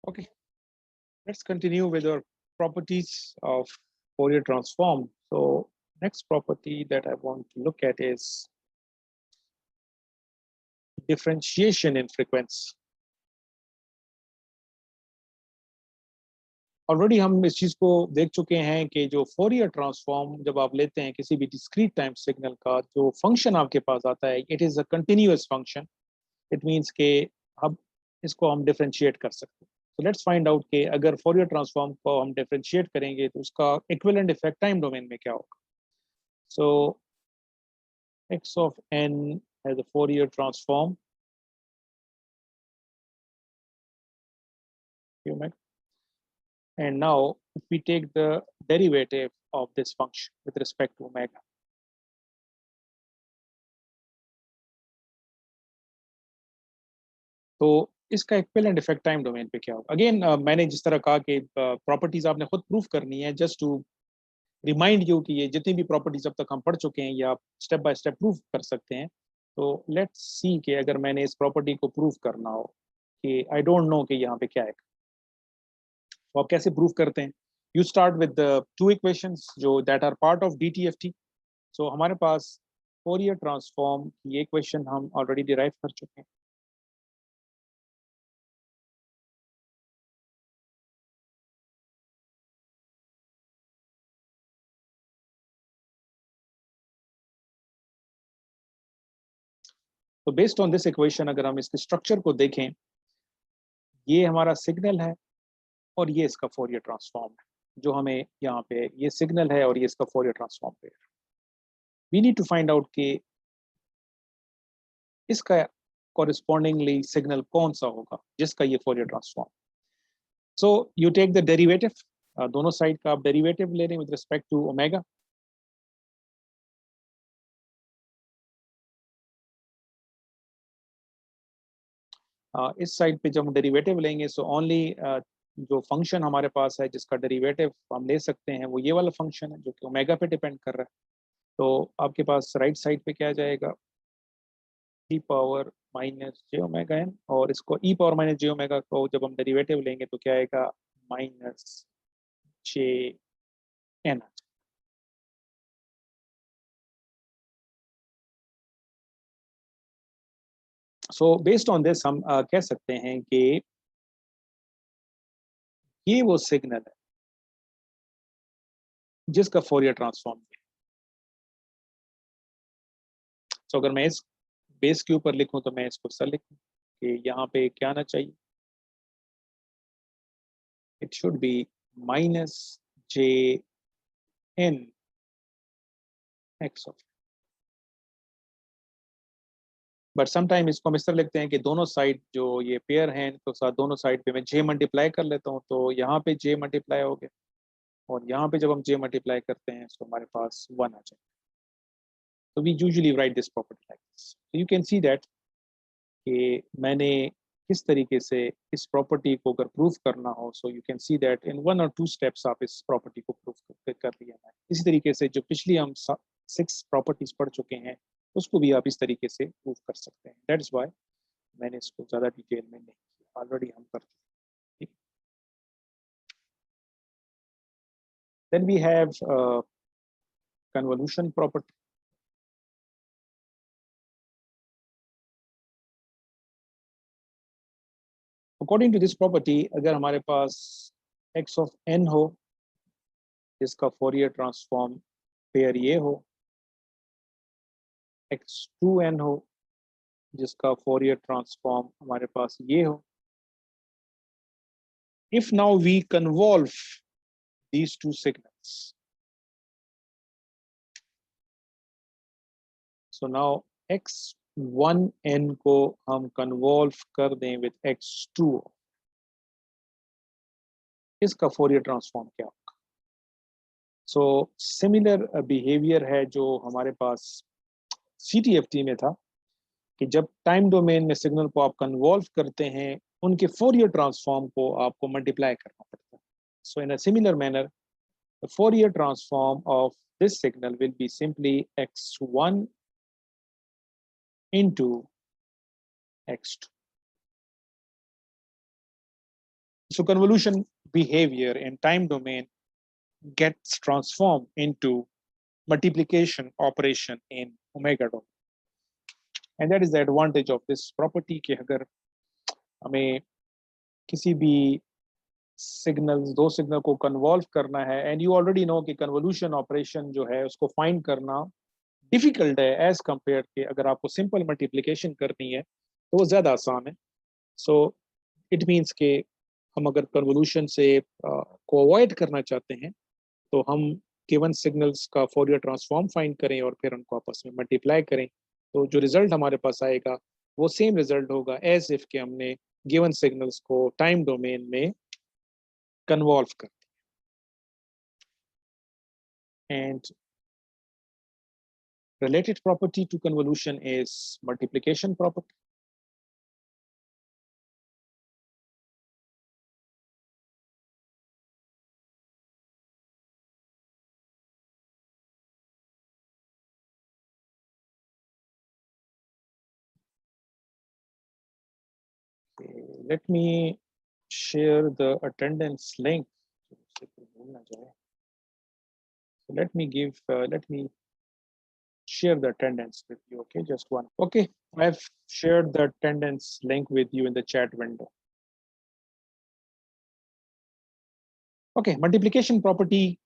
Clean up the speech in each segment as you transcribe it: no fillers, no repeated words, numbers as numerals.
Okay, let's continue with our properties of Fourier transform. So next property that I want to look at is differentiation in frequency. Already हम इस चीज को देख चुके हैं कि जो फोरियर ट्रांसफॉर्म जब आप लेते हैं किसी भी डिस्क्रीट टाइम सिग्नल का जो फंक्शन आपके पास आता है it is a continuous function. It means के अब इसको हम डिफरेंशिएट कर सकते हैं. तो लेट्स फाइंड आउट कि अगर फोरियर ट्रांसफॉर्म को हम डिफरेंशिएट करेंगे तो उसका इक्विवेलेंट इफेक्ट टाइम डोमेन में क्या होगा. सो x of n has a Fourier transform and now if we take the derivative of this function with respect to omega, तो इसका इक्विवेलेंट इफेक्ट टाइम डोमेन पे क्या होगा. अगेन मैंने जिस तरह कहा कि प्रॉपर्टीज आपने खुद प्रूफ करनी है जस्ट टू रिमाइंड यू कि ये जितनी भी प्रॉपर्टीज अब तक हम पढ़ चुके हैं ये आप स्टेप बाय स्टेप प्रूफ कर सकते हैं. तो लेट्स सी कि अगर मैंने इस प्रॉपर्टी को प्रूफ करना हो कि आई डोंट नो कि यहाँ पे क्या है तो आप कैसे प्रूफ करते हैं. You start with the two equations जो that are part of DTFT. So हमारे पास फोरियर ट्रांसफॉर्म की इक्वेशन हम ऑलरेडी डिराइव कर चुके हैं. तो बेस्ड ऑन दिस इक्वेशन अगर हम इसके स्ट्रक्चर को देखें ये हमारा सिग्नल है और ये इसका फोरियर ट्रांसफॉर्म है जो हमें यहाँ पे ये सिग्नल है और ये इसका फोरियर ट्रांसफॉर्म पे. We need to find out कि इसका कॉरेस्पॉन्डिंगली सिग्नल कौन सा होगा जिसका ये Fourier transform. So you take the derivative दोनों साइड का आप डेरिवेटिव ले रहे हैं विद रिस्पेक्ट टू ओमेगा. इस साइड पे जब हम डेरिवेटिव लेंगे सो ओनली जो फंक्शन हमारे पास है जिसका डेरिवेटिव हम ले सकते हैं वो ये वाला फंक्शन है जो कि ओमेगा पे डिपेंड कर रहा है. तो आपके पास राइट साइड पे क्या जाएगा e power minus j omega n और इसको e power minus j omega को जब हम डेरिवेटिव लेंगे तो क्या आएगा minus j n. So based on this हम कह सकते हैं कि ये वो सिग्नल है जिसका फोरियर ट्रांसफॉर्म है. सो अगर मैं इस बेस के ऊपर लिखूं तो मैं इसको सर लिखूं कि यहाँ पे क्या आना चाहिए. It should be minus j n x of. But sometime इसको हम इस तरह लिखते हैं कि दोनों साइड जो ये पेयर हैं तो साथ दोनों साइड पे मैं जे मल्टीप्लाई कर लेता हूँ तो यहाँ पे जे मल्टीप्लाई हो गया और यहाँ पे जब हम जे मल्टीप्लाई करते हैं तो हमारे पास 1 आ जाए. तो we usually write this property like this. You can see that कि मैंने किस तरीके से इस प्रॉपर्टी को अगर प्रूफ करना हो so you can see that in 1 और 2 स्टेप्स आप इस प्रॉपर्टी को प्रूफ कर लिया है. इसी तरीके से जो पिछली हम 6 प्रॉपर्टीज पढ़ चुके हैं उसको भी आप इस तरीके से प्रूफ कर सकते हैं. दैट्स वाई मैंने इसको ज़्यादा डिटेल में नहीं किया ऑलरेडी हम कर चुके हैं. Then we have convolution property. According to this property अगर हमारे पास x ऑफ n हो जिसका फोरियर ट्रांसफॉर्म पेयर ये हो x2n हो जिसका फोरियर ट्रांसफॉर्म हमारे पास ये हो. If now we convolve these two signals, so now x1n को हम कन्वॉल्व कर दें विद x2 इसका फोरियर ट्रांसफॉर्म क्या होगा. सो सिमिलर बिहेवियर है जो हमारे पास CTFT में था कि जब टाइम डोमेन में सिग्नल को आप कन्वॉल्व करते हैं उनके फोरियर ट्रांसफॉर्म को आपको मल्टीप्लाई करना पड़ता है. So in a similar manner the Fourier transform of this signal will be simply x1 into x2. So convolution behavior in time domain gets transformed into multiplication operation in omega domain. And that is the advantage of this property कि अगर हमें किसी भी signals दो signal को convolve करना है, and you already know कि कन्वोल्यूशन ऑपरेशन जो है उसको फाइंड करना डिफिकल्ट है एज कंपेयर के अगर आपको सिंपल मल्टीप्लिकेशन करनी है तो वो ज़्यादा आसान है. सो इट मीन्स के हम अगर कन्वोल्यूशन से को अवॉइड करना चाहते हैं तो हम गिवन सिग्नल्स का फोरियर ट्रांसफॉर्म फाइंड करें और फिर उनको आपस में मल्टीप्लाई करें, तो जो रिजल्ट हमारे पास आएगा वो सेम रिजल्ट होगा एज इफ के हमने गिवन सिग्नल्स को टाइम डोमेन में कन्वॉल्व कर. And related property to convolution is multiplication property. Okay, let me share the attendance link. So let me share the attendance with you. Okay, just one. Okay, I've shared the attendance link with you in the chat window. Okay, multiplication property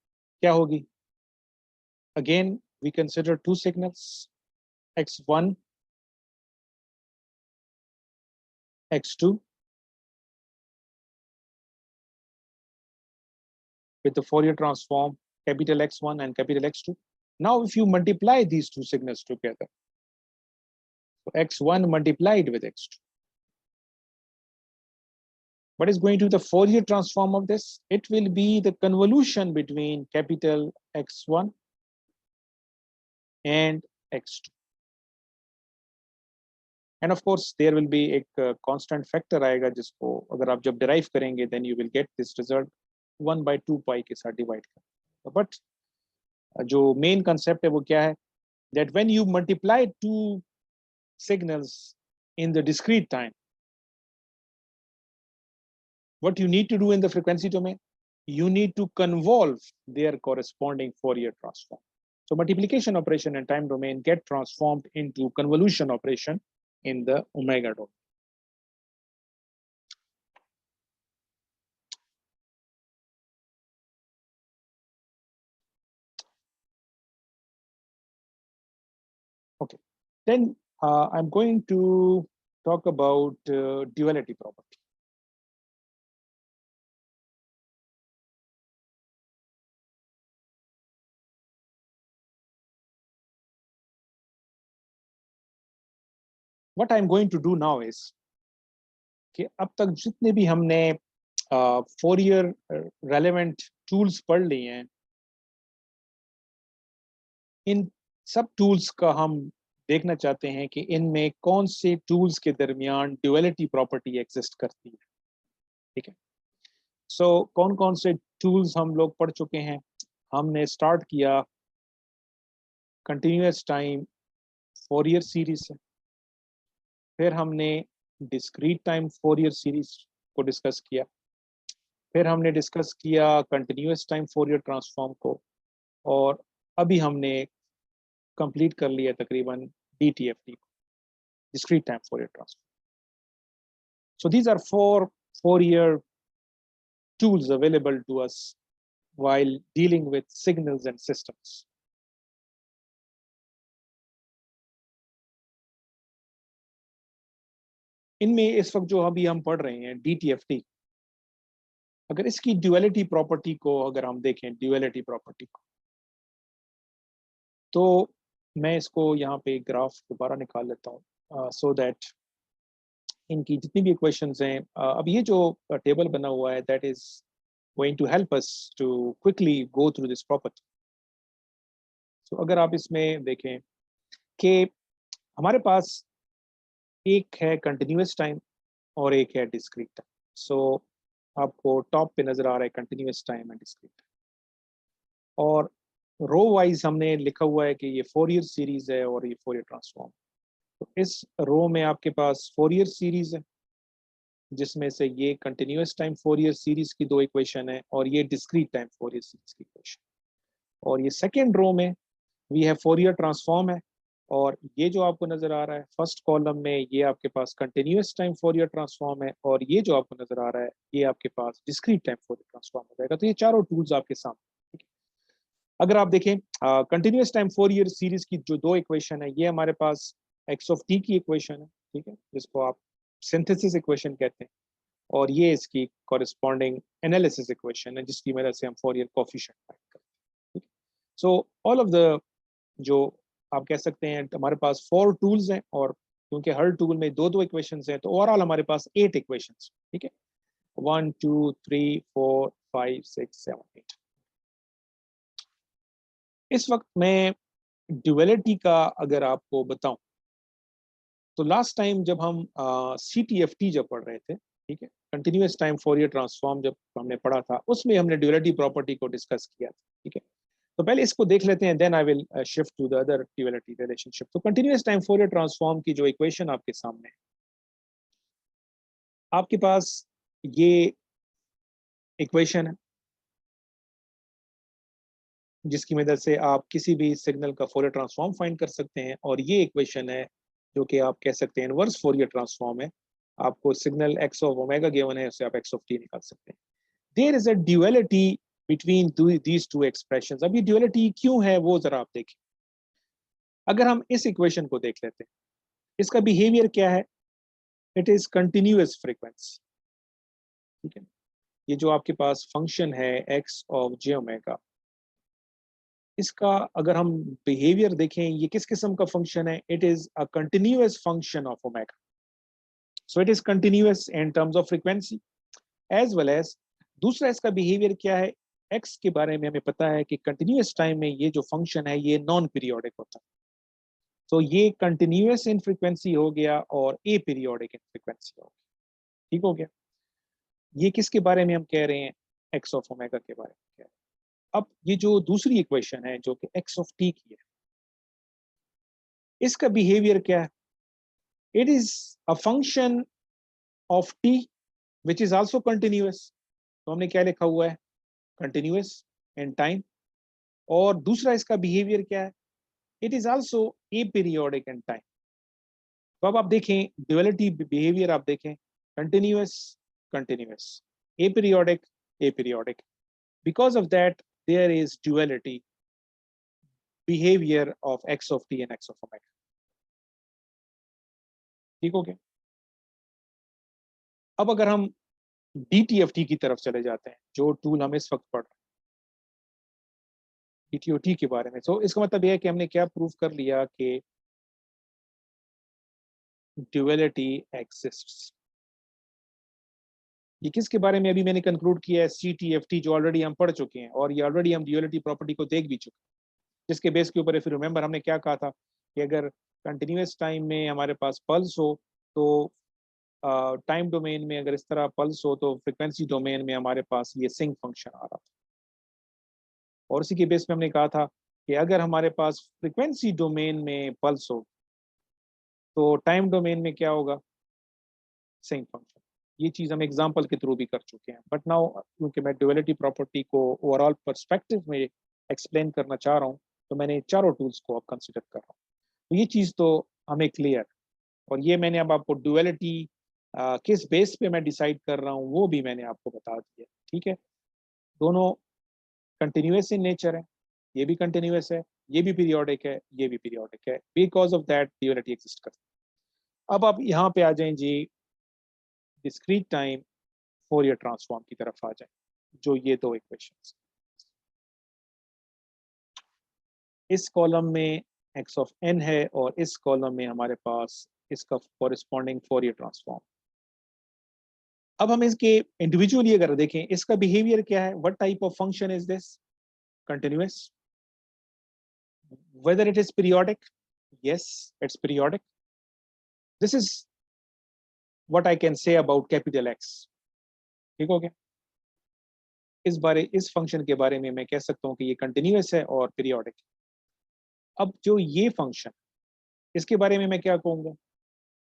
क्या होगी? Again, we consider two signals, x1, x2, with the Fourier transform capital X1 and capital X2. Now, if you multiply these two signals together, so X1 multiplied with X2, what is going to be the Fourier transform of this? It will be the convolution between capital X1 and X2. And of course, there will be a constant factor आएगा जिसको अगर आप जब derive करेंगे, then you will get this result 1 by 2 pi के साथ divide करें. But जो main concept है वो क्या है? That when you multiply two signals in the discrete time, what you need to do in the frequency domain, you need to convolve their corresponding Fourier transform. So multiplication operation in time domain get transformed into convolution operation in the omega domain. Okay, then I'm going to talk about duality property. What I'm going to do now is कि अब तक जितने भी हमने Fourier relevant tools पढ़ लिए हैं, इन सब टूल्स का हम देखना चाहते हैं कि इनमें कौन से टूल्स के दरमियान ड्यूअलिटी प्रॉपर्टी एग्जिस्ट करती है. ठीक है, सो कौन कौन से टूल्स हम लोग पढ़ चुके हैं? हमने स्टार्ट किया कंटिन्यूअस टाइम फोरियर सीरीज से, फिर हमने डिस्क्रीट टाइम फोरियर सीरीज को डिस्कस किया, फिर हमने डिस्कस किया कंटिन्यूअस टाइम फोरियर ट्रांसफॉर्म को, और अभी हमने कंप्लीट कर लिया तकरीबन DTFT को, discrete time Fourier transform. So these are four Fourier tools available to us while dealing with signals and systems. इनमें इस वक्त जो अभी हम पढ़ रहे हैं DTFT, अगर इसकी ड्यूअलिटी प्रॉपर्टी को अगर हम देखें, ड्यूअलिटी प्रॉपर्टी को, तो मैं इसको यहाँ पे ग्राफ दोबारा निकाल लेता हूँ सो दैट इनकी जितनी भी इक्वेशंस हैं, अब ये जो टेबल बना हुआ है that is going to help us to quickly go through this property. So अगर आप इसमें देखें कि हमारे पास एक है कंटिन्यूअस टाइम और एक है डिस्क्रीट टाइम. सो आपको टॉप पे नजर आ रहा है continuous time and discrete time, और रो वाइज हमने लिखा हुआ है कि ये फोरियर सीरीज है और ये फोरियर ट्रांसफॉर्म. तो इस रो में आपके पास फोरियर सीरीज है, जिसमें से ये कंटिन्यूस टाइम फोरियर सीरीज की 2 इक्वेशन है और ये डिस्क्रीट टाइम फोरियर सीरीज की इक्वेशन। और ये सेकेंड रो में वी हैव फोरियर ट्रांसफॉर्म है, और ये जो आपको नजर आ रहा है फर्स्ट कॉलम में ये आपके पास कंटिन्यूस टाइम फोरियर ट्रांसफॉर्म है, और ये जो आपको नजर आ रहा है ये आपके पास डिस्क्रीट टाइम फोरियर ट्रांसफॉर्म हो जाएगा। तो ये चारों टूल्स आपके सामने। अगर आप देखें कंटिन्यूस टाइम फोरियर सीरीज की जो 2 इक्वेशन है, ये हमारे पास एक्स ऑफ टी की इक्वेशन है, ठीक है, जिसको आप सिंथेसिस इक्वेशन कहते हैं, और ये इसकी कॉरेस्पॉन्डिंग एनालिसिस इक्वेशन है जिसकी मदद से हम फोरियर कोफिशिएंट फाइंड करते हैं। सो ऑल ऑफ द जो आप कह सकते हैं हमारे पास 4 टूल्स हैं, और क्योंकि हर टूल में 2-2 इक्वेशंस हैं तो ओवरऑल हमारे पास 8 इक्वेशंस, ठीक है, 1 2 3 4 5 6 7 8। इस वक्त मैं ड्यूअलिटी का अगर आपको बताऊं तो लास्ट टाइम जब हम CTFT जब पढ़ रहे थे, ठीक है, कंटिन्यूस टाइम फोरियर ट्रांसफॉर्म जब हमने पढ़ा था उसमें हमने ड्यूअलिटी प्रॉपर्टी को डिस्कस किया था, ठीक है। तो पहले इसको देख लेते हैं, then I will shift to the other duality relationship. तो कंटिन्यूस टाइम फोरियर ट्रांसफॉर्म की जो इक्वेशन आपके सामने है, आपके पास ये इक्वेशन है जिसकी मदद से आप किसी भी सिग्नल का फोरियर ट्रांसफॉर्म फाइंड कर सकते हैं, और ये इक्वेशन है जो कि आप कह सकते हैं इनवर्स फोरियर ट्रांसफॉर्म है। आपको signal x of omega given है, उससे आप एक्स ऑफ टी निकाल सकते हैं। There is a duality between these two expressions. अब ये ड्यूअलिटी क्यों है वो जरा आप देखें। अगर हम इस इक्वेशन को देख लेते हैं, इसका बिहेवियर क्या है, इट इज कंटिन्यूअस फ्रीक्वेंसी, ठीक है। ये जो आपके पास फंक्शन है एक्स ऑफ जे ओमेगा, इसका अगर हम बिहेवियर देखें ये किस किस्म का फंक्शन है, it is a continuous function of omega. So it is continuous in terms of frequency as well as. दूसरा इसका बिहेवियर क्या है, एक्स के बारे में हमें पता है कि कंटिन्यूअस टाइम में ये जो फंक्शन है ये नॉन पीरियोडिक होता है। तो ये कंटिन्यूअस इन फ्रीक्वेंसी हो गया और ए पीरियोडिक इन फ्रीक्वेंसी हो गया, ठीक हो गया। ये किसके बारे में हम कह रहे हैं, एक्स ऑफ ओमेगा के बारे में कह रहे हैं। अब ये जो दूसरी इक्वेशन है जो कि एक्स ऑफ टी की है, इसका बिहेवियर क्या है, it is a function of T which is also continuous. तो हमने क्या लिखा हुआ है, कंटिन्यूअस इन टाइम। और दूसरा इसका बिहेवियर क्या है, it is also aperiodic in time. तो अब आप देखें ड्यूअलिटी बिहेवियर, आप देखें continuous continuous, aperiodic. Because of that there is duality behaviour of x of t and x of omega, ठीक हो गया। अब अगर हम DTFT की तरफ चले जाते हैं, जो टूल हम इस वक्त पढ़ रहे हैं DTOT के बारे में, तो इसका मतलब यह है कि हमने क्या प्रूव कर लिया कि ड्यूअलिटी एग्जिस्ट्स। ये किसके बारे में अभी मैंने कंक्लूड किया है, CTFT जो ऑलरेडी हम पढ़ चुके हैं, और ये ऑलरेडी हम ड्यूअलिटी प्रॉपर्टी को देख भी चुके हैं, जिसके बेस के ऊपर फिर रिमेंबर हमने क्या कहा था कि अगर कंटिन्यूस टाइम में हमारे पास पल्स हो तो टाइम डोमेन में अगर इस तरह पल्स हो तो फ्रिक्वेंसी डोमेन में हमारे पास ये सिंक फंक्शन आ रहा था। और उसी के बेस पे हमने कहा था कि अगर हमारे पास फ्रिक्वेंसी डोमेन में पल्स हो तो टाइम डोमेन में क्या होगा, सिंक फंक्शन। ये चीज हम एग्जांपल के थ्रू भी कर चुके हैं, बट नाउ क्योंकि मैं ड्यूअलिटी प्रॉपर्टी को ओवरऑल पर्सपेक्टिव में एक्सप्लेन करना चाह रहा हूँ तो मैंने चारों टूल्स को अब कंसिडर कर रहा हूँ। तो ये चीज तो हमें क्लियर है, और ये मैंने अब आपको ड्यूअलिटी किस बेस पे मैं डिसाइड कर रहा हूँ वो भी मैंने आपको बता दिया, ठीक है। दोनों कंटिन्यूअस इन नेचर है, ये भी कंटिन्यूअस है, ये भी पीरियोडिक है, ये भी पीरियोडिक है, because of that duality exist करती है। अब आप यहाँ पे आ जाएं जी डिस्क्रीट टाइम फोरियर ट्रांसफॉर्म की तरफ आ जाएं, जो ये 2 इक्वेशंस, इस कॉलम में एक्स ऑफ एन है और इस कॉलम में हमारे पास इसका कॉरेस्पॉन्डिंग फोरियर ट्रांसफॉर्म। अब हम इसके इंडिविजुअली अगर देखें इसका बिहेवियर क्या है, what type of function is this, continuous, whether it is periodic, yes it's periodic. This is what I can say about capital X, ठीक हो गया। इस फंक्शन के बारे में मैं कह सकता हूं कि ये कंटिन्यूअस है और पीरियोडिक। अब जो ये फंक्शन, इसके बारे में मैं क्या कहूंगा,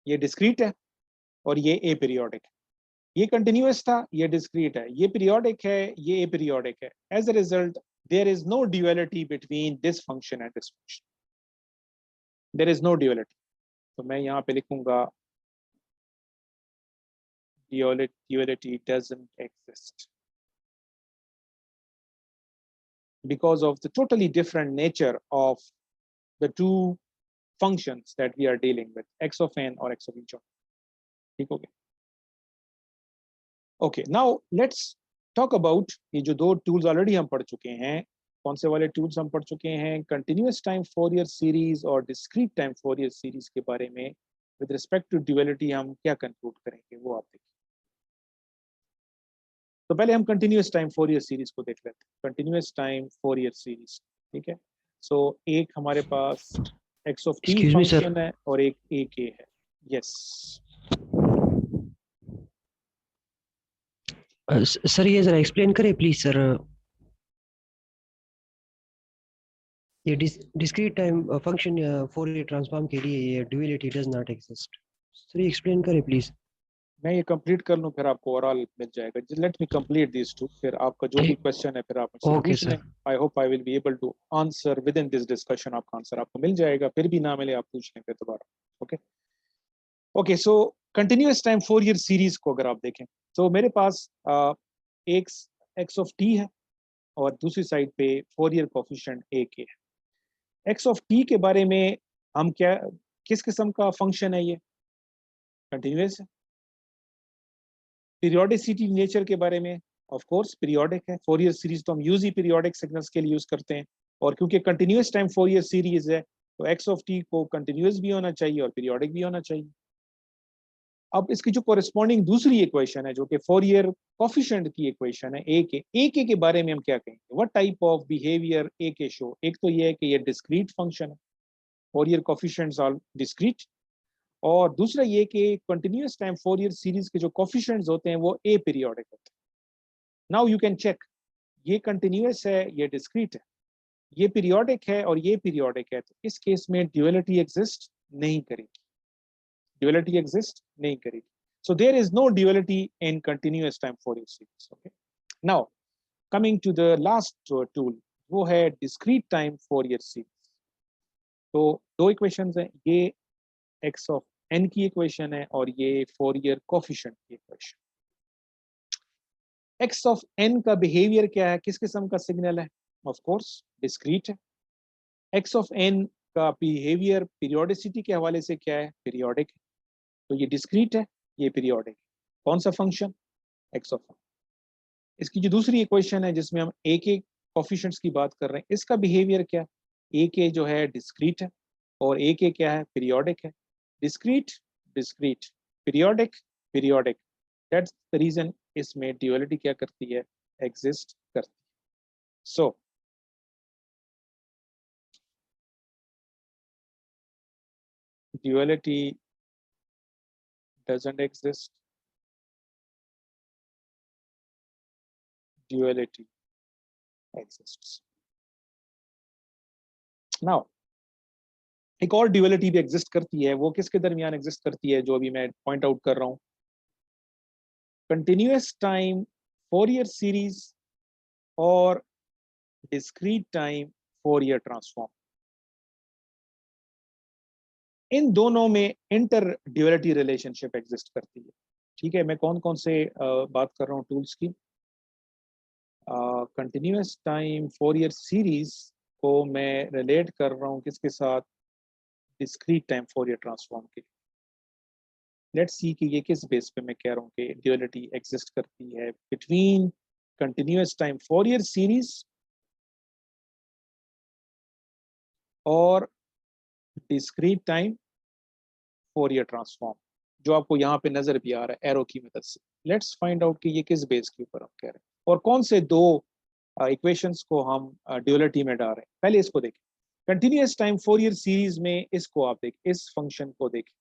ये डिस्क्रीट है और ये ए पीरियोडिक है। ये कंटिन्यूअस था, ये डिस्क्रीट है, ये पीरियोडिक है, ये अपीरियोडिक है। As a result there is no duality between this function and this function, there is no duality. तो मैं यहाँ पे लिखूंगा duality doesn't exist because of the totally different nature of the two functions that we are dealing with, x of n or x of each of n. ठीक हो गया? Okay, now let's talk about ये जो दो tools already हम पढ़ चुके हैं, कौन से वाले tools हम पढ़ चुके हैं, continuous time Fourier series और discrete time Fourier series के बारे में with respect to duality हम क्या conclude करेंगे वो आप देखिए। तो पहले हम कंटिन्यूअस टाइम फोरियर सीरीज को देख लेते हैं, कंटिन्यूअस टाइम फोरियर सीरीज। ठीक है, सो एक हमारे पास एक्स ऑफ टी फंक्शन है और एक ए के है। यस सर, ये जरा एक्सप्लेन करें प्लीज सर। ये discrete time function Fourier transform के लिए ये duality does not exist. Sir ये एक्सप्लेन करें प्लीज। मैं ये कंप्लीट कर लूं फिर आपको ओवरऑल मिल जाएगा। Let me complete this too, फिर आपका जो भी क्वेश्चन है फिर आप मुझसे पूछ लें। I hope I will be able to answer within this discussion. आपका आंसर आपको मिल जाएगा, फिर भी ना मिले आप पूछ लें फिर दोबारा। ओके ओके, सो कंटिन्यूअस टाइम फोरियर सीरीज को अगर आप देखें तो मेरे पास एक एक्स ऑफ टी है और दूसरी साइड पे फोरियर कोफिशिएंट ए के है। एक्स ऑफ टी के बारे में हम क्या, किस किस्म का फंक्शन है ये, कंटिन्यूअस है। पीरियोडिसिटी नेचर के बारे में ऑफ कोर्स पीरियोडिक है। फोरियर सीरीज तो हम यूज ही पीरियोडिक सिग्नल्स के लिए यूज करते हैं, और क्योंकि कंटिन्यूअस टाइम फोरियर सीरीज है तो एक्स ऑफ टी को कंटिन्यूअस भी होना चाहिए और पीरियोडिक भी होना चाहिए। अब इसकी जो कोरिस्पॉन्डिंग दूसरी इक्वेशन है जो कि फोरियर कोफिशिएंट की इक्वेशन है ए के बारे में हम क्या कहेंगे, व्हाट टाइप ऑफ बिहेवियर ए के शो। एक तो ये है कि ये डिस्क्रीट फंक्शन है, फोरियर कोफिशिएंट्स आर डिस्क्रीट, और दूसरा ये कि कंटिन्यूअस टाइम फोरियर सीरीज के जो कोफिशिएंट्स होते हैं वो ए पीरियोडिक होते हैं। नाउ यू कैन चेक, ये कंटिन्यूअस है, ये डिस्क्रीट है, ये पीरियोडिक है और ये पीरियोडिक है, तो इस केस में ड्यूअलिटी एग्जिस्ट नहीं करेगी, ड्यूअलिटी एग्जिस्ट नहीं करेगी। So there is no duality in continuous time Fourier series. Okay. Now coming to the last tool, वो है discrete time Fourier series. तो दो इक्वेशंस हैं, ये x of n की इक्वेशन है और ये Fourier कोफिशिएंट की इक्वेशन। x of n का बिहेवियर क्या है, किस किस्म का सिग्नल है, ऑफ कोर्स डिस्क्रीट है। x of n का बिहेवियर पीरियोडिसिटी के हवाले से क्या है, पीरियोडिक है। तो ये डिस्क्रीट है, ये पीरियोडिक। कौन सा फंक्शन, x ऑफ n। इसकी जो दूसरी इक्वेशन है जिसमें हम ए के कोफिशिएंट्स की बात कर रहे हैं, इसका बिहेवियर क्या, ए के जो है डिस्क्रीट है और ए के क्या है, पीरियोडिक है। Discrete discrete, periodic periodic, that's the reason इसमें ड्यूअलिटी क्या करती है, एग्जिस्ट करती है। So duality doesn't exist, duality exists. Now एक और ड्यूअलिटी भी एग्जिस्ट करती है, वो किसके दरमियान एग्जिस्ट करती है, जो अभी मैं पॉइंट आउट कर रहा हूं, कंटिन्यूअस टाइम फोरियर सीरीज और डिस्क्रीट टाइम फोरियर ट्रांसफॉर्म। इन दोनों में इंटर ड्यूअलिटी रिलेशनशिप एग्जिस्ट करती है। ठीक है, मैं कौन कौन से बात कर रहा हूँ टूल्स की। कंटिन्यूअस टाइम फोरियर सीरीज को मैं रिलेट कर रहा हूँ किसके साथ, डिस्क्रीट टाइम फोरियर ट्रांसफॉर्म के। लेट्स सी कि ये किस बेस पे मैं कह रहा हूँ कि ड्यूअलिटी एग्जिस्ट करती है between continuous time Fourier series और डिस्क्रीट टाइम फोरियर ट्रांसफॉर्म, जो आपको यहाँ पे नजर भी आ रहा है एरो की मदद से। लेट्स फाइंड आउट कि ये किस बेस के ऊपर हम कह रहे हैं और कौन से दो इक्वेशंस को हम ड्यूअलिटी में डाल रहे हैं। पहले इसको देखें, कंटिन्यूअस टाइम फोरियर सीरीज में इसको आप देखें, इस फंक्शन को देखें।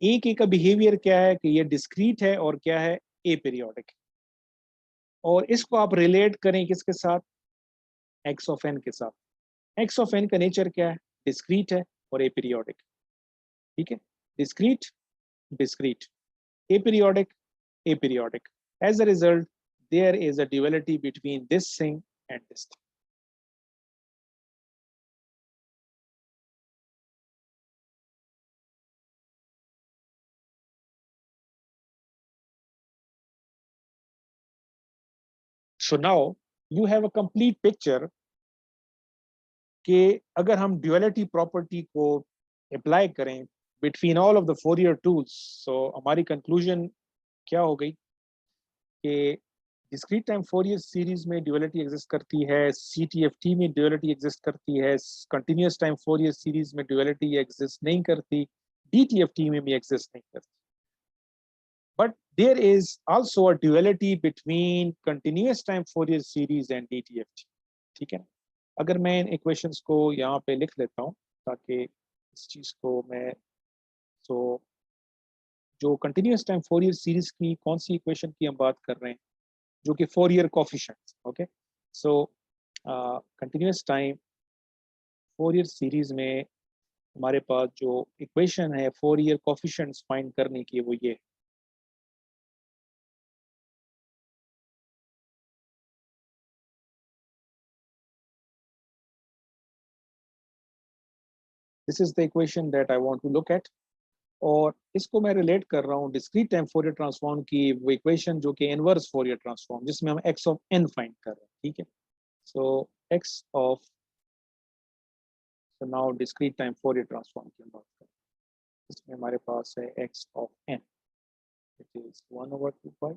ए का बिहेवियर क्या है कि ये डिस्क्रीट है और क्या है, ए पीरियोडिक, और इसको आप रिलेट करें किसके साथ, एक्स ऑफ एन के साथ। एक्स ऑफ एन का नेचर क्या है, डिस्क्रीट है और ए पीरियोडिक। ठीक है, discrete discrete, aperiodic, aperiodic. As a result, there is a duality between this thing and this thing. So now you have a complete picture कि अगर हम duality property को apply करें between all of the Fourier tools, so हमारी conclusion क्या हो गई कि discrete time Fourier series में duality exist करती है, CTFT में duality exist करती है, continuous time Fourier series में duality exist नहीं करती, DTFT में भी exist नहीं करती. But there is also a duality between continuous time Fourier series and DTFT. ठीक है, अगर मैं इन इक्वेशंस को यहाँ पे लिख लेता हूँ ताकि इस चीज को मैं जो कंटिन्यूअस टाइम फोरियर सीरीज की कौन सी इक्वेशन की हम बात कर रहे हैं जो कि फोरियर कोफिशिएंट्स. ओके, सो कंटिन्यूअस टाइम फोरियर सीरीज में हमारे पास जो इक्वेशन है फोरियर कोफिशिएंट्स फाइंड करने की वो ये है. This is the equation that I want to look at. और इसको मैं रिलेट कर रहा हूँ डिस्क्रीट टाइम फोरियर ट्रांसफॉर्म की वो इक्वेशन जो कि इनवर्स फोरियर ट्रांसफॉर्म जिसमें हम x ऑफ n फाइंड कर रहे हैं. ठीक है, so x of, so now discrete time Fourier transform की हम बात करें. इसमें हमारे पास है x of n, it is 1/2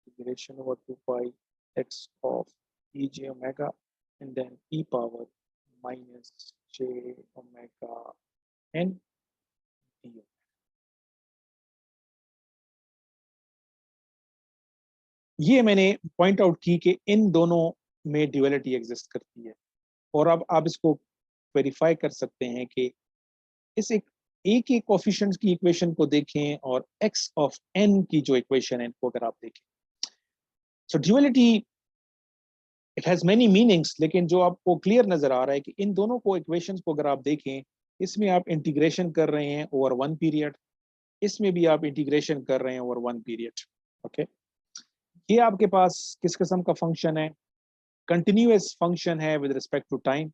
integration over 2 pi x of e j omega and then e power minus j omega n. ये मैंने पॉइंट आउट की कि इन दोनों में ड्यूअलिटी एग्जिस्ट करती है. और अब आप इसको वेरीफाई कर सकते हैं कि इस एक कोफिशिएंट्स की इक्वेशन को देखें और x ऑफ n की जो इक्वेशन है इनको अगर आप देखें, so duality it has many meanings, लेकिन जो आपको क्लियर नजर आ रहा है कि इन दोनों को इक्वेशंस को अगर आप देखें, इसमें आप इंटीग्रेशन कर रहे हैं ओवर 1 पीरियड, इसमें भी आप इंटीग्रेशन कर रहे हैं ओवर 1 पीरियड. ओके, ये आपके पास किस किस्म का फंक्शन है? कंटिन्यूअस फंक्शन है विद रिस्पेक्ट टू टाइम.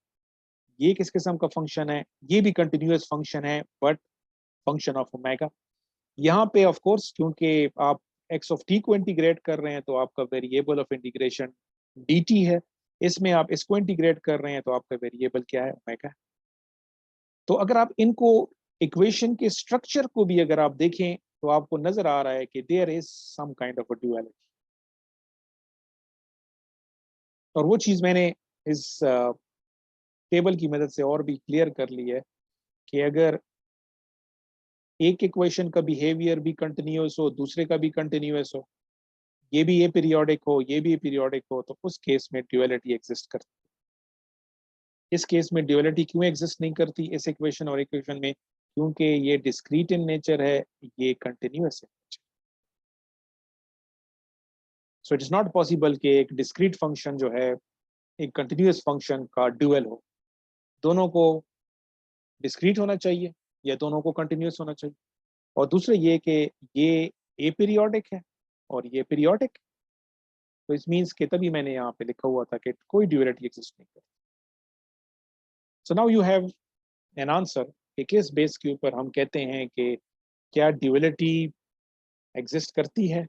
ये किस किस्म का फंक्शन है? ये भी कंटिन्यूअस फंक्शन है बट फंक्शन ऑफ ओमेगा. यहाँ पे ऑफ कोर्स क्योंकि आप x ऑफ t को इंटीग्रेट कर रहे हैं तो आपका वेरिएबल ऑफ इंटीग्रेशन dt है. इसमें आप इसको इंटीग्रेट कर रहे हैं तो आपका वेरिएबल क्या है? ओमेगा. तो अगर आप इनको इक्वेशन के स्ट्रक्चर को भी अगर आप देखें तो आपको नजर आ रहा है कि there is some kind of a duality. और वो चीज मैंने इस टेबल की मदद से और भी क्लियर कर ली है कि अगर एक इक्वेशन का बिहेवियर भी कंटिन्यूअस हो, दूसरे का भी कंटिन्यूअस हो, ये भी एपीरियोडिक हो, ये भी एपीरियोडिक हो, तो उस केस में ड्यूअलिटी एग्जिस्ट करती है. इस केस में ड्यूअलिटी क्यों एग्जिस्ट नहीं करती इस इक्वेशन और इक्वेशन में? क्योंकि ये डिस्क्रीट इन नेचर है, ये कंटिन्यूअस है. सो इट इज नॉट पॉसिबल कि एक डिस्क्रीट फंक्शन जो है एक कंटिन्यूअस फंक्शन का ड्यूअल हो. दोनों को डिस्क्रीट होना चाहिए या दोनों को कंटिन्यूअस होना चाहिए. और दूसरा ये कि ये एपीरियोडिक है और ये पीरियोडिक, तो इस मीन्स के तभी मैंने यहाँ पे लिखा हुआ था कि कोई ड्यूअलिटी एग्जिस्ट नहीं करती. So now you have an answer कि किस बेस के ऊपर हम कहते हैं कि क्या ड्यूअलिटी एग्जिस्ट करती है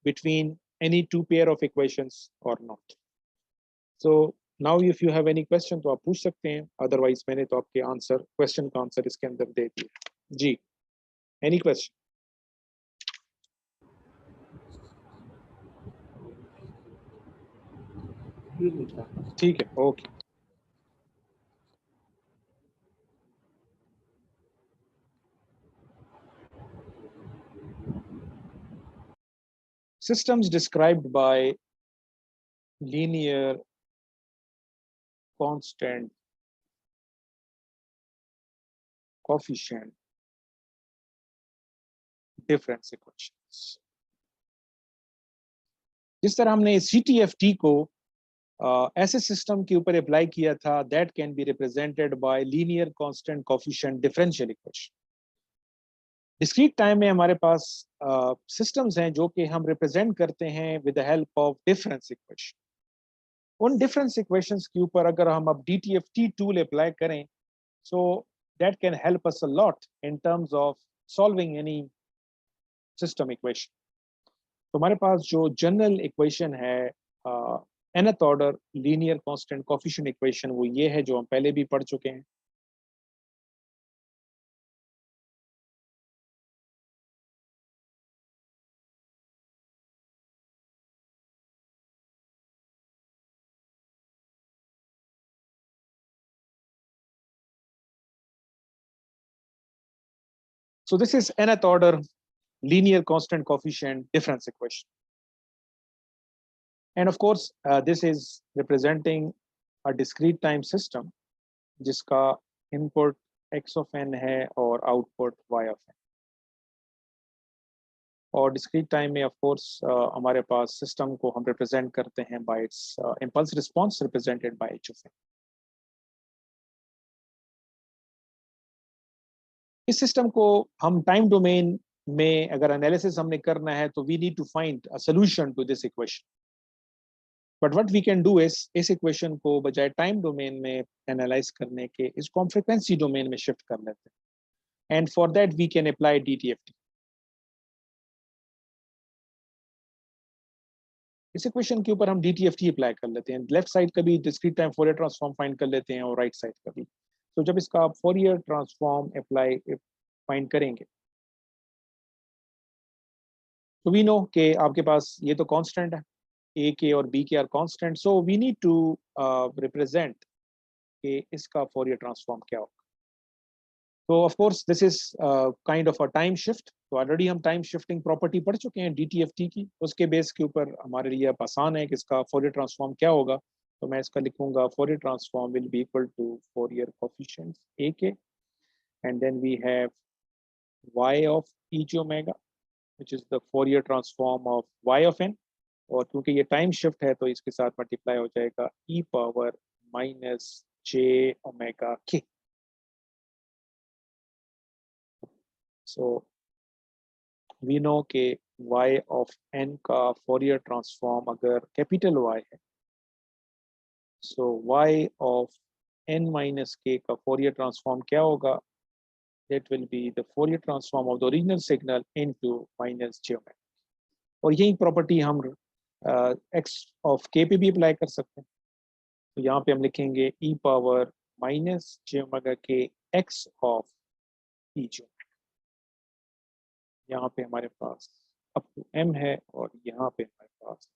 between any two pair of equations और not. So now if you have any question तो आप पूछ सकते हैं, अदरवाइज मैंने तो आपके आंसर क्वेश्चन का आंसर इसके अंदर दे दिया. जी, एनी क्वेश्चन? ठीक है, okay. Systems described by linear constant coefficient difference equations. जिस तरह हमने CTFT को ऐसे सिस्टम के ऊपर अप्लाई किया था, that can be represented by linear constant coefficient differential equation. Discrete time में हमारे पास सिस्टम्स हैं जो कि हम रिप्रेजेंट करते हैं with the help of difference equation. उन डिफरेंस इक्वेशंस के ऊपर अगर हम अब DTFT टूल अप्लाई करें, so that can help us a lot in terms of solving any system equation. तो हमारे पास जो जनरल इक्वेशन है nth order linear constant coefficient equation, वो ये है जो हम पहले भी पढ़ चुके हैं। So this is nth order linear constant coefficient difference equation. And of course, this is representing a discrete time system जिसका input x of n है और output y of n। और discrete time में of course हमारे पास system को हम represent करते हैं by its impulse response represented by h of n। इस सिस्टम को हम टाइम डोमेन में अगर एनालिसिस हमने करना है तो we need to find a solution to this equation. But what we can do is इस इक्वेशन को बजाय टाइम डोमेन में एनालाइज करने के इसको हम फ्रीक्वेंसी डोमेन में शिफ्ट कर लेते हैं। And for that we can apply DTFT। इस इक्वेशन के ऊपर हम DTFT अप्लाई कर लेते हैं। लेफ्ट साइड का भी discrete time Fourier transform find कर लेते हैं और राइट साइड का भी। तो जब इसका आप फोरियर ट्रांसफॉर्म अप्लाई फाइंड करेंगे तो वी नो कि आपके पास ये तो कांस्टेंट है, a के और b k are constant, so we need to represent कि इसका फोरियर ट्रांसफॉर्म क्या होगा। तो of course this is kind of a time shift. तो ऑलरेडी हम टाइम शिफ्टिंग प्रॉपर्टी पढ़ चुके हैं DTFT की, उसके बेस के ऊपर हमारे लिए अब आसान है कि इसका फोरियर ट्रांसफॉर्म क्या होगा। तो मैं इसका लिखूंगा Fourier transform will be equal to Fourier coefficients a के and then we have y of each omega which is the Fourier transform of y of n, और क्योंकि ये टाइम शिफ्ट है तो इसके साथ मल्टीप्लाई हो जाएगा e power minus j omega k। So we know के y of n का फोरियर ट्रांसफॉर्म अगर कैपिटल Y है, सो y of n minus k का फोरियर ट्रांसफॉर्म क्या होगा? That will be the Fourier transform of the original signal into minus j omega। और यही प्रॉपर्टी हम x ऑफ k पे भी अप्लाई कर सकते हैं। तो यहाँ पे हम लिखेंगे e power minus j omega k x of e j omega. यहाँ पे हमारे पास अप टू m है और यहाँ पे हमारे पास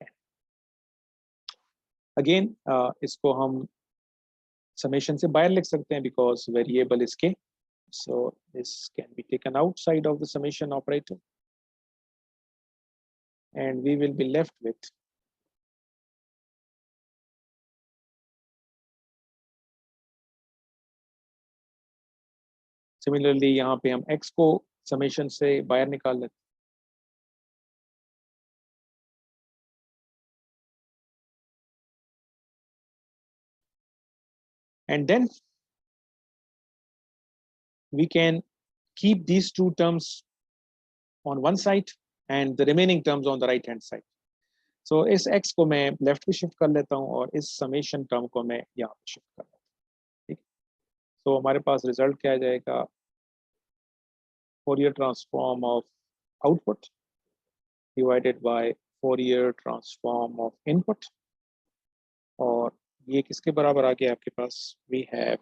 n। अगेन इसको हम समेशन से बाहर लिख सकते हैं because variable is k, so this can be taken outside of the summation operator and we will be left with similarly यहाँ पे हम x को समेशन से बाहर निकाल लेते हैं and then we can keep these two terms on one side and the remaining terms on the right hand side। so इस x को मैं लेफ्ट पे शिफ्ट कर लेता हूँ और इस समेशन टर्म को मैं यहाँ पे शिफ्ट कर लेता हूँ। ठीक, तो हमारे पास रिजल्ट क्या आ जाएगा? Fourier transform of output divided by Fourier transform of input। और ये किसके बराबर आ गया आपके पास? we have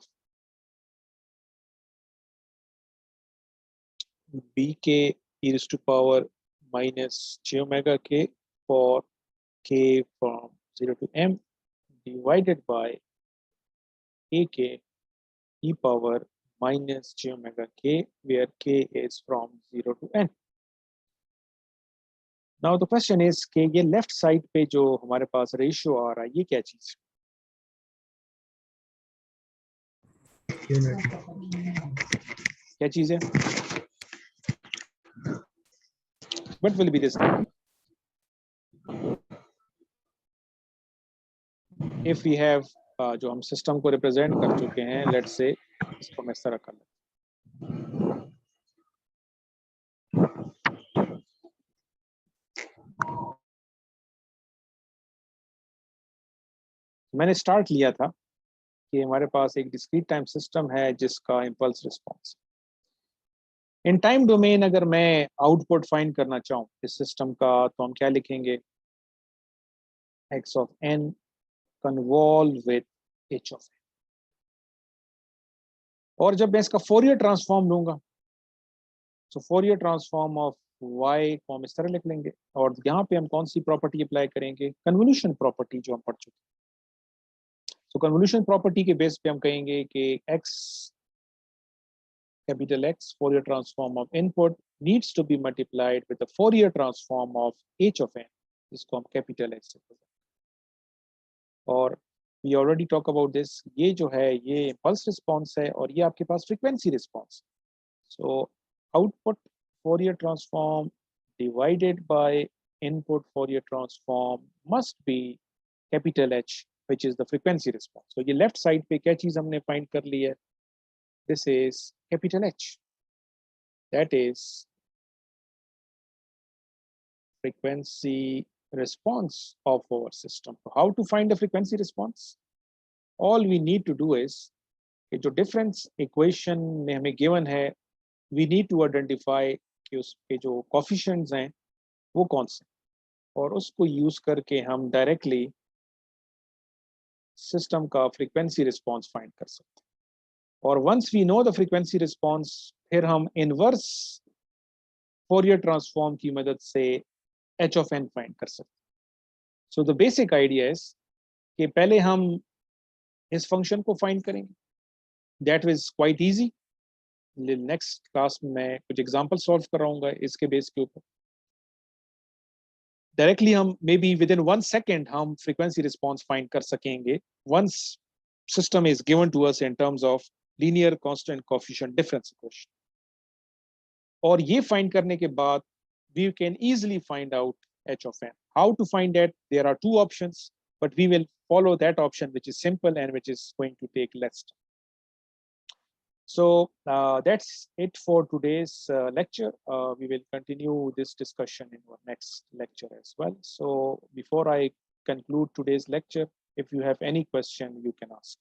bk e raised to power minus j omega k for k from 0 to m divided by ak e power minus j omega k where k is from 0 to n। Now the question is कि ये left side पे जो हमारे पास ratio आ रहा है ये क्या चीज? क्या चीज है? What will be this? If we have जो हम सिस्टम को रिप्रेजेंट कर चुके हैं, लेट्स से इसको मैं इस तरह कर लें। मैंने स्टार्ट लिया था कि हमारे पास एक डिस्क्रीट टाइम सिस्टम है जिसका impulse response. In time domain अगर मैं आउटपुट फाइंड करना चाहूँ इस सिस्टम का, तो हम क्या लिखेंगे? x of n convolve with h of n। और जब मैं इसका फोरियर ट्रांसफॉर्म लूंगा, तो फोरियर ट्रांसफॉर्म ऑफ y को हम इस तरह लिख लेंगे। और यहाँ पे हम कौन सी प्रॉपर्टी अप्लाई करेंगे? कन्वोल्यूशन प्रॉपर्टी जो हम पढ़ चुके हैं। तो कन्वोल्यूशन प्रॉपर्टी के बेस पे हम कहेंगे कि x, capital X, Fourier transform of input needs to be multiplied with the Fourier transform of h of n, इसको हम कैपिटल H से बोलते हैं। और we already talk about this, ये जो है ये impulse response है और ये आपके पास frequency response। So output Fourier transform divided by input Fourier transform must be capital H, which is the frequency response। So ये left side पे क्या चीज हमने find कर ली है? This is capital H, that is frequency response of our system। How to find the frequency response? All we need to do is कि जो difference equation में हमें given है, we need to identify कि उसके जो coefficients हैं वो कौन से, और उसको use करके हम directly system का frequency response find कर सकते हैं। और once we know the frequency response, फिर हम inverse Fourier transform की मदद से h of n find कर सकते हैं। So the basic idea is कि पहले हम इस फंक्शन को फाइंड करेंगे। That is quite easy. Next class में मैं कुछ एग्जांपल सॉल्व कराऊंगा इसके बेस के ऊपर। डायरेक्टली हम maybe within 1 second हम फ्रीक्वेंसी रिस्पॉन्स फाइंड कर सकेंगे once system is given to us in terms of linear constant coefficient difference equation. और ये फाइंड करने के बाद we can easily find out h of n. How to find that? There are 2 options, but we will follow that option which is simple and which is going to take less time. So that's it for today's lecture. We will continue this discussion in our next lecture as well. So before I conclude today's lecture, if you have any question, you can ask.